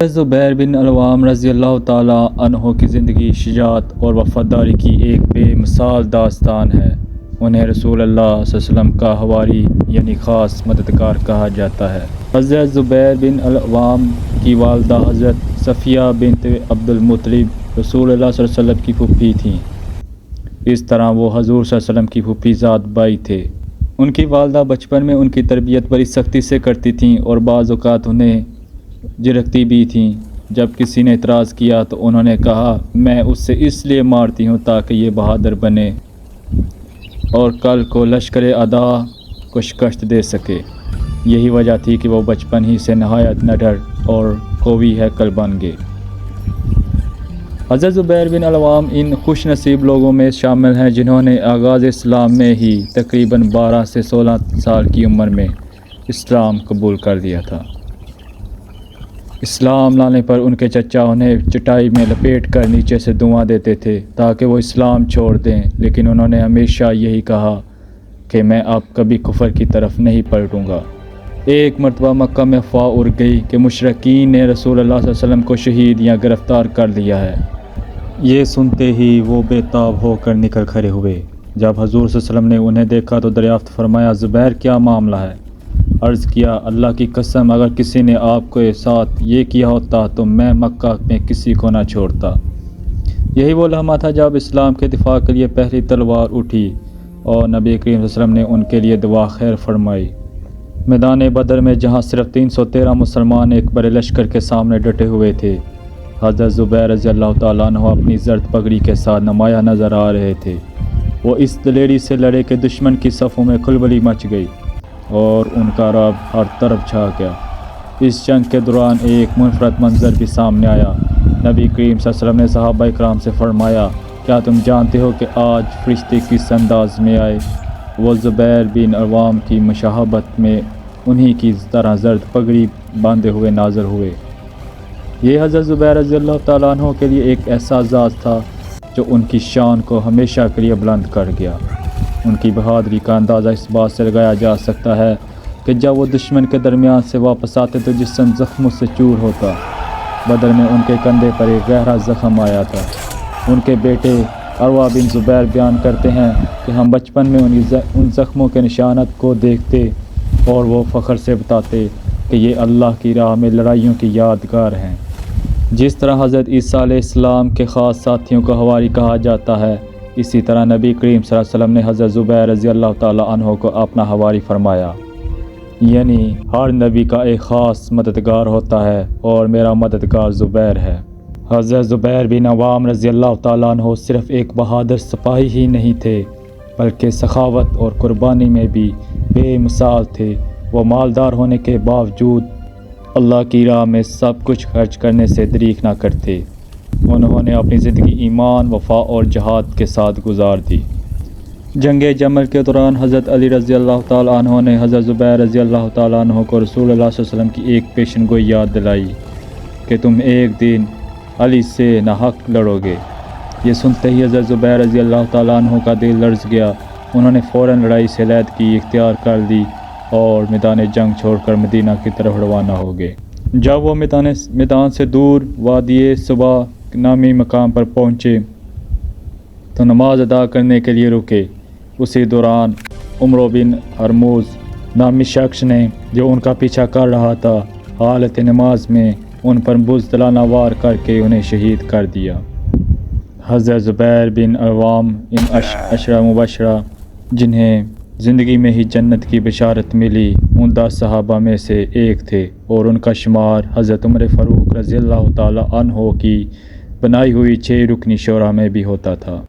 زبیر بن العوام رضی اللہ تعالیٰ عنہ کی زندگی شجاعت اور وفاداری کی ایک بے مثال داستان ہے۔ انہیں رسول اللہ صلی اللہ علیہ وسلم کا حواری یعنی خاص مددگار کہا جاتا ہے۔ حضرت زبیر بن العوام کی والدہ حضرت صفیہ بنت عبد المطلب رسول اللہ صلی اللہ علیہ وسلم کی پھوپھی تھیں۔ اس طرح وہ حضور صلی اللہ علیہ وسلم کی پھوپھی ذات بائی تھے۔ ان کی والدہ بچپن میں ان کی تربیت بڑی سختی سے کرتی تھیں اور بعض اوقات انہیں جھڑکتی بھی تھیں۔ جب کسی نے اعتراض کیا تو انہوں نے کہا، میں اس سے اس لیے مارتی ہوں تاکہ یہ بہادر بنے اور کل کو لشکر اعداء کو شکست دے سکے۔ یہی وجہ تھی کہ وہ بچپن ہی سے نہایت نڈر اور قوی ہیکل بن گئے۔ حضرت زبیر بن العوام ان خوش نصیب لوگوں میں شامل ہیں جنہوں نے آغاز اسلام میں ہی تقریباً 12 سے 16 سال کی عمر میں اسلام قبول کر لیا تھا۔ اسلام لانے پر ان کے چچا انہیں چٹائی میں لپیٹ کر نیچے سے دھواں دیتے تھے تاکہ وہ اسلام چھوڑ دیں، لیکن انہوں نے ہمیشہ یہی کہا کہ میں اب کبھی کفر کی طرف نہیں پلٹوں گا۔ ایک مرتبہ مکہ میں افواہ اڑ گئی کہ مشرکین نے رسول اللہ صلی اللہ علیہ وسلم کو شہید یا گرفتار کر لیا ہے۔ یہ سنتے ہی وہ بے تاب ہو کر نکل کھڑے ہوئے۔ جب حضور صلی اللہ علیہ وسلم نے انہیں دیکھا تو دریافت فرمایا، زبیر کیا معاملہ ہے؟ عرض کیا، اللہ کی قسم اگر کسی نے آپ کے ساتھ یہ کیا ہوتا تو میں مکہ میں کسی کو نہ چھوڑتا۔ یہی وہ لمحہ تھا جب اسلام کے دفاع کے لیے پہلی تلوار اٹھی اور نبی کریم صلی اللہ علیہ وسلم نے ان کے لیے دعا خیر فرمائی۔ میدان بدر میں جہاں صرف 313 مسلمان ایک بڑے لشکر کے سامنے ڈٹے ہوئے تھے، حضرت زبیر رضی اللہ تعالیٰ عنہ اپنی زرد پگڑی کے ساتھ نمایاں نظر آ رہے تھے۔ وہ اس دلیری سے لڑے کہ دشمن کی صفوں میں کھلبلی مچ گئی اور ان کا رعب ہر طرف چھا گیا۔ اس جنگ کے دوران ایک منفرد منظر بھی سامنے آیا۔ نبی کریم صلی اللہ علیہ وسلم نے صحابہ کرام سے فرمایا، کیا تم جانتے ہو کہ آج فرشتے کس انداز میں آئے؟ وہ زبیر بن العوام کی مشابہت میں انہی کی طرح زرد پگڑی باندھے ہوئے نازل ہوئے۔ یہ حضرت زبیر رضی اللہ تعالیٰ عنہ کے لیے ایک ایسا اعزاز تھا جو ان کی شان کو ہمیشہ کے لیے بلند کر گیا۔ ان کی بہادری کا اندازہ اس بات سے لگایا جا سکتا ہے کہ جب وہ دشمن کے درمیان سے واپس آتے تو جسم زخموں سے چور ہوتا۔ بدر میں ان کے کندھے پر ایک گہرا زخم آیا تھا۔ ان کے بیٹے عروہ بن زبیر بیان کرتے ہیں کہ ہم بچپن میں ان زخموں کے نشانات کو دیکھتے اور وہ فخر سے بتاتے کہ یہ اللہ کی راہ میں لڑائیوں کی یادگار ہیں۔ جس طرح حضرت عیسیٰ علیہ السلام کے خاص ساتھیوں کو حواری کہا جاتا ہے، اسی طرح نبی کریم صلی اللہ علیہ وسلم نے حضرت زبیر رضی اللہ تعالیٰ عنہ کو اپنا حواری فرمایا۔ یعنی ہر نبی کا ایک خاص مددگار ہوتا ہے اور میرا مددگار زبیر ہے۔ حضرت زبیر بن العوام رضی اللہ تعالیٰ عنہ صرف ایک بہادر سپاہی ہی نہیں تھے بلکہ سخاوت اور قربانی میں بھی بے مثال تھے۔ وہ مالدار ہونے کے باوجود اللہ کی راہ میں سب کچھ خرچ کرنے سے دریغ نہ کرتے۔ انہوں نے اپنی زندگی ایمان، وفا اور جہاد کے ساتھ گزار دی۔ جنگ جمل کے دوران حضرت علی رضی اللہ تعالیٰ عنہ نے حضرت زبیر رضی اللہ تعالیٰ عنہ کو رسول اللہ صلی اللہ علیہ وسلم کی ایک پیشن گوئی یاد دلائی کہ تم ایک دن علی سے ناحق لڑو گے۔ یہ سنتے ہی حضرت زبیر رضی اللہ تعالیٰ عنہ کا دل لرز گیا۔ انہوں نے فوراً لڑائی سے علیحدگی اختیار کر لی اور میدان جنگ چھوڑ کر مدینہ کی طرف روانہ ہو گئے۔ جب وہ میدان سے دور وادی صبا نامی مقام پر پہنچے تو نماز ادا کرنے کے لیے رکے۔ اسی دوران عمرو بن ہرمز نامی شخص نے جو ان کا پیچھا کر رہا تھا، حالت نماز میں ان پر بزدلانہ وار کر کے انہیں شہید کر دیا۔ حضرت زبیر بن العوام ان عشرہ مبشرہ جنہیں زندگی میں ہی جنت کی بشارت ملی ان 10 صحابہ میں سے ایک تھے اور ان کا شمار حضرت عمر فاروق رضی اللہ تعالیٰ عنہ کی بنائی ہوئی 6 رکنی شورا میں بھی ہوتا تھا۔